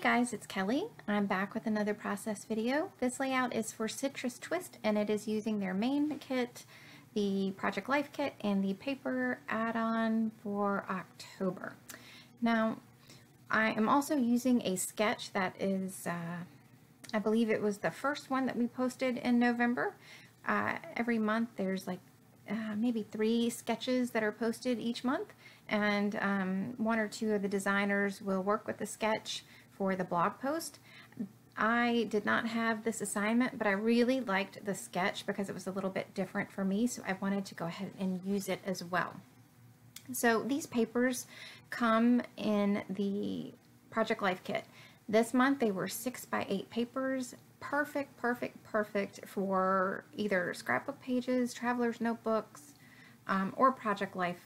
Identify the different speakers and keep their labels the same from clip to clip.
Speaker 1: guys, it's Kelly. I'm back with another process video. This layout is for Citrus Twist and it is using their main kit, the Project Life kit, and the paper add-on for October. Now, I am also using a sketch that is, I believe it was the first one that we posted in November. Every month there's like maybe 3 sketches that are posted each month, and 1 or 2 of the designers will work with the sketch for the blog post. I did not have this assignment, but I really liked the sketch because it was a little bit different for me, so I wanted to go ahead and use it as well. So these papers come in the Project Life kit. This month they were 6x8 papers. Perfect for either scrapbook pages, traveler's notebooks, or Project Life,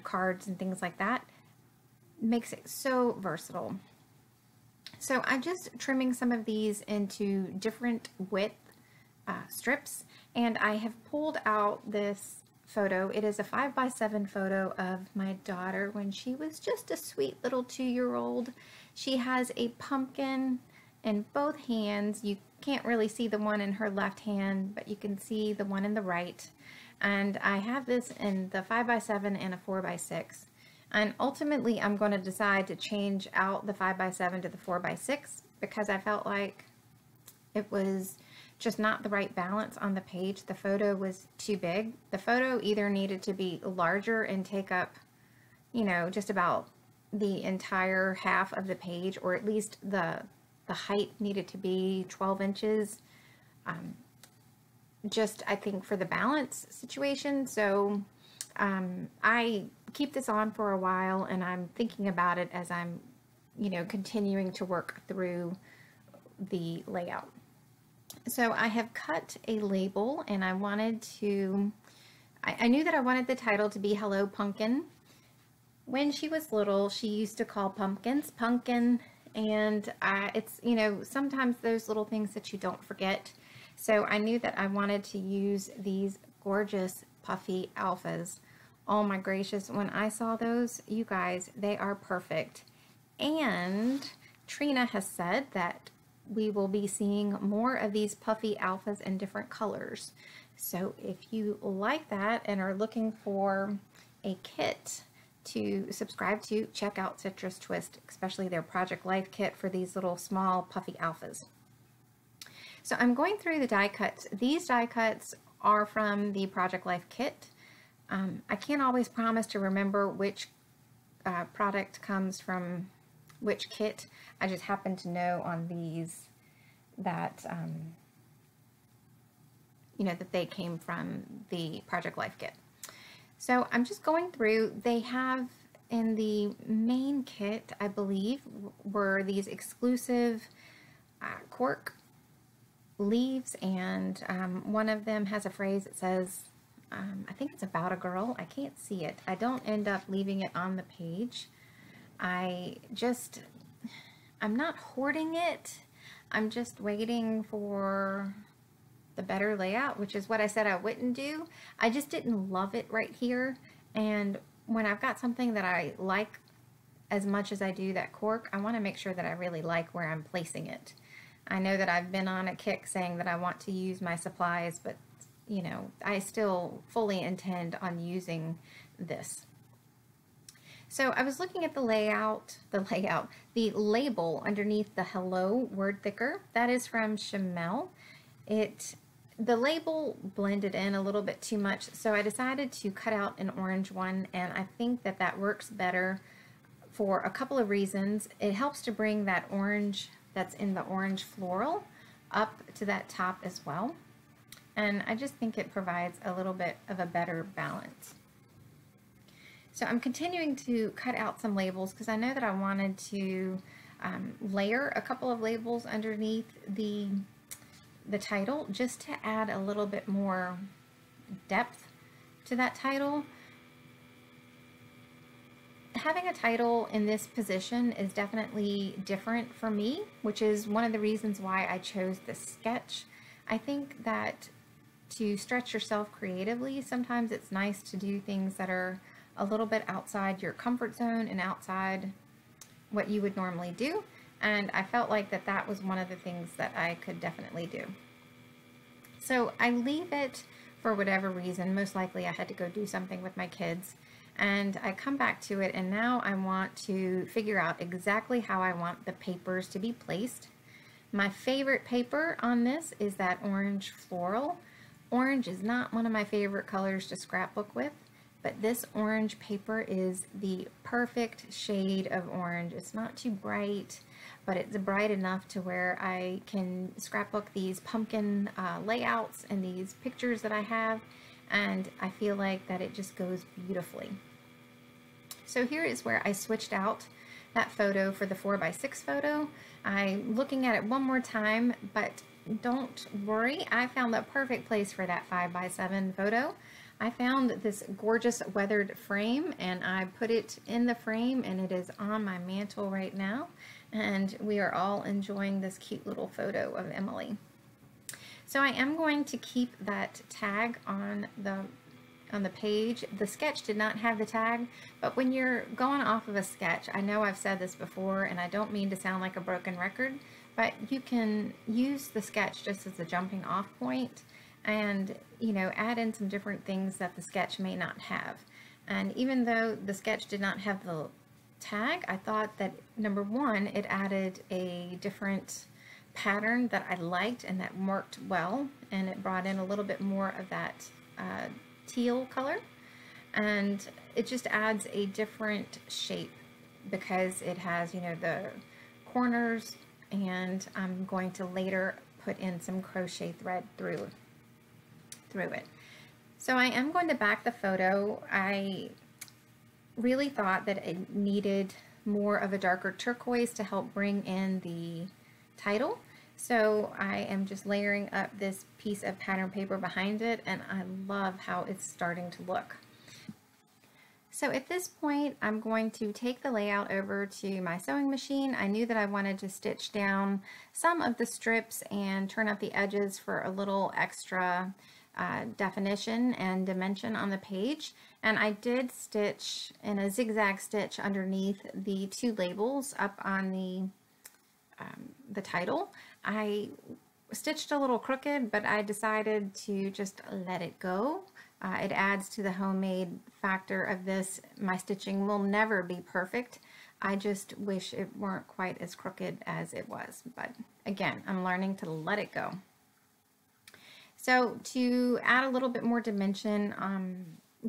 Speaker 1: cards and things like that. Makes it so versatile. So I'm just trimming some of these into different width strips, and I have pulled out this photo. It is a 5x7 photo of my daughter when she was just a sweet little 2-year-old. She has a pumpkin in both hands. You can't really see the one in her left hand, but you can see the one in the right. And I have this in the 5x7 and a 4x6. And ultimately, I'm going to decide to change out the 5x7 to the 4x6 because I felt like it was just not the right balance on the page. The photo was too big. The photo either needed to be larger and take up, just about the entire half of the page, or at least the height needed to be 12 inches. I think for the balance situation. So I keep this on for a while, and I'm thinking about it as I'm, continuing to work through the layout. So I have cut a label, and I wanted to, I knew that I wanted the title to be Hello Punkin. When she was little, she used to call pumpkins Punkin, and it's, sometimes those little things that you don't forget. So I knew that I wanted to use these gorgeous puffy alphas. Oh my gracious, when I saw those, you guys, they are perfect. And Trina has said that we will be seeing more of these puffy alphas in different colors. So if you like that and are looking for a kit to subscribe to, check out Citrus Twist, especially their Project Life kit for these little small puffy alphas. So I'm going through the die cuts. These die cuts are from the Project Life kit. I can't always promise to remember which product comes from which kit. I just happen to know on these that, that they came from the Project Life kit. So I'm just going through. They have in the main kit, I believe, were these exclusive cork leaves, and one of them has a phrase that says, I think it's about a girl. I can't see it. I don't end up leaving it on the page. I'm not hoarding it. I'm just waiting for the better layout, which is what I said I wouldn't do. I just didn't love it right here. And when I've got something that I like as much as I do that cork, I want to make sure that I really like where I'm placing it. I know that I've been on a kick saying that I want to use my supplies, but I still fully intend on using this. So I was looking at the label underneath the Hello word thicker. That is from Chamel. The label blended in a little bit too much, so I decided to cut out an orange one, and I think that that works better for a couple of reasons. It helps to bring that orange that's in the orange floral up to that top as well. And I just think it provides a little bit of a better balance. So I'm continuing to cut out some labels because I know that I wanted to layer a couple of labels underneath the title just to add a little bit more depth to that title. Having a title in this position is definitely different for me, which is one of the reasons why I chose this sketch. I think that to stretch yourself creatively, sometimes it's nice to do things that are a little bit outside your comfort zone and outside what you would normally do. And I felt like that was one of the things that I could definitely do. So I leave it for whatever reason. Most likely I had to go do something with my kids. And I come back to it, and now I want to figure out exactly how I want the papers to be placed. My favorite paper on this is that orange floral. Orange is not one of my favorite colors to scrapbook with, but this orange paper is the perfect shade of orange. It's not too bright, but it's bright enough to where I can scrapbook these pumpkin layouts and these pictures that I have, and I feel like that it just goes beautifully. So here is where I switched out that photo for the 4x6 photo. I'm looking at it one more time, but don't worry, I found the perfect place for that 5x7 photo. I found this gorgeous weathered frame, and I put it in the frame, and it is on my mantle right now, and we are all enjoying this cute little photo of Emily. So I am going to keep that tag on the page. The sketch did not have the tag, but when you're going off of a sketch, I know I've said this before, and I don't mean to sound like a broken record, but you can use the sketch just as a jumping off point and, you know, add in some different things that the sketch may not have. And even though the sketch did not have the tag, I thought that, number one, it added a different pattern that I liked and that worked well, and it brought in a little bit more of that teal color, and it just adds a different shape because it has, you know, the corners, and I'm going to later put in some crochet thread through it. So I am going to back the photo. I really thought that it needed more of a darker turquoise to help bring in the title. So I am just layering up this piece of pattern paper behind it, and I love how it's starting to look. So at this point, I'm going to take the layout over to my sewing machine. I knew that I wanted to stitch down some of the strips and turn up the edges for a little extra definition and dimension on the page. And I did stitch in a zigzag stitch underneath the two labels up on the title. I stitched a little crooked, but I decided to just let it go. It adds to the homemade factor of this. My stitching will never be perfect. I just wish it weren't quite as crooked as it was. But again, I'm learning to let it go. So to add a little bit more dimension,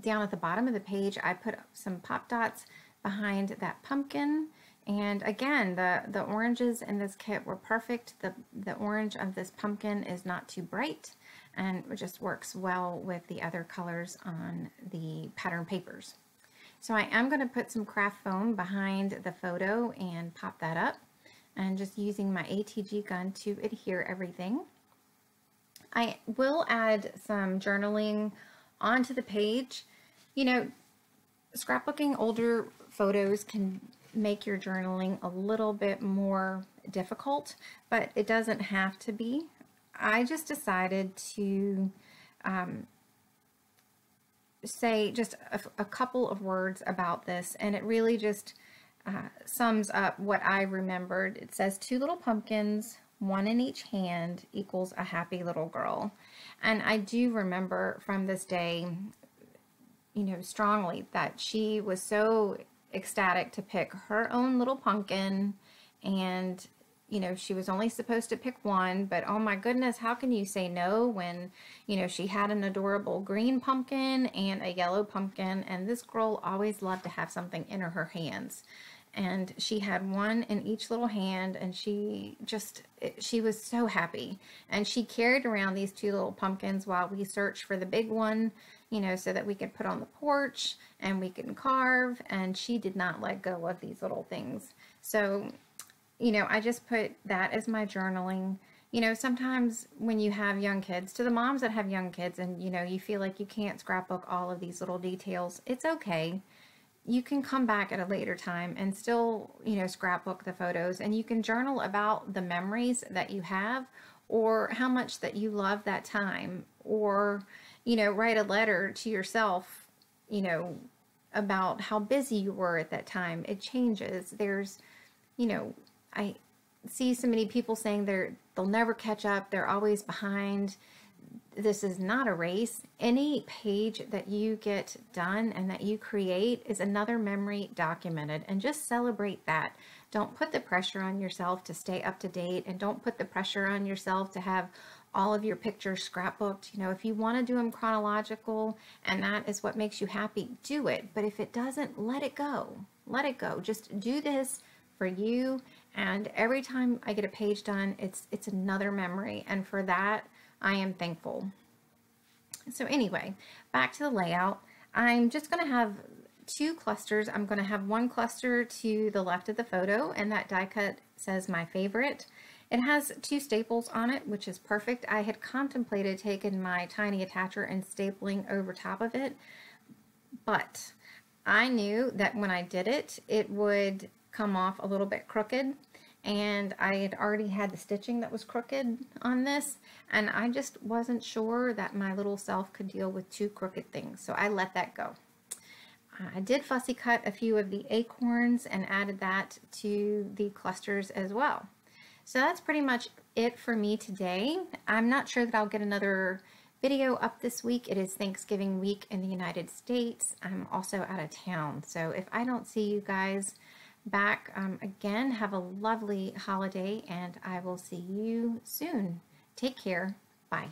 Speaker 1: down at the bottom of the page, I put some pop dots behind that pumpkin. And again, the oranges in this kit were perfect. The orange of this pumpkin is not too bright, and it just works well with the other colors on the pattern papers. So I am going to put some craft foam behind the photo and pop that up, and just using my ATG gun to adhere everything. I will add some journaling onto the page. You know, scrapbooking older photos can make your journaling a little bit more difficult, but it doesn't have to be. I just decided to say just a couple of words about this, and it really just sums up what I remembered. It says 2 little pumpkins, 1 in each hand, equals a happy little girl. And I do remember from this day, you know, strongly that she was so ecstatic to pick her own little pumpkin, and you know, she was only supposed to pick one, but oh my goodness, how can you say no when, you know, she had an adorable green pumpkin and a yellow pumpkin, and this girl always loved to have something in her hands. And she had one in each little hand, and she was so happy. And she carried around these 2 little pumpkins while we searched for the big one, you know, so that we could put on the porch and we can carve, and she did not let go of these little things. So, you know, I just put that as my journaling. You know, sometimes when you have young kids, to the moms that have young kids, and, you know, you feel like you can't scrapbook all of these little details, it's okay. You can come back at a later time and still, you know, scrapbook the photos, and you can journal about the memories that you have, or how much that you love that time, or, you know, write a letter to yourself, you know, about how busy you were at that time. It changes. There's you know, I see so many people saying they'll never catch up, they're always behind. This is not a race. Any page that you get done and that you create is another memory documented, and just celebrate that. Don't put the pressure on yourself to stay up to date, and don't put the pressure on yourself to have all of your pictures scrapbooked. You know, if you want to do them chronological and that is what makes you happy, do it. But if it doesn't, let it go. Let it go. Just do this for you. And every time I get a page done, it's another memory. And for that, I am thankful. So anyway, back to the layout. I'm just going to have two clusters. I'm going to have one cluster to the left of the photo, and that die cut says my favorite. It has two staples on it, which is perfect. I had contemplated taking my tiny attacher and stapling over top of it, but I knew that when I did it, it would come off a little bit crooked, and I had already had the stitching that was crooked on this, and I just wasn't sure that my little self could deal with two crooked things, so I let that go. I did fussy cut a few of the acorns and added that to the clusters as well. So that's pretty much it for me today. I'm not sure that I'll get another video up this week. It is Thanksgiving week in the United States. I'm also out of town, so if I don't see you guys back again, have a lovely holiday, and I will see you soon. Take care. Bye.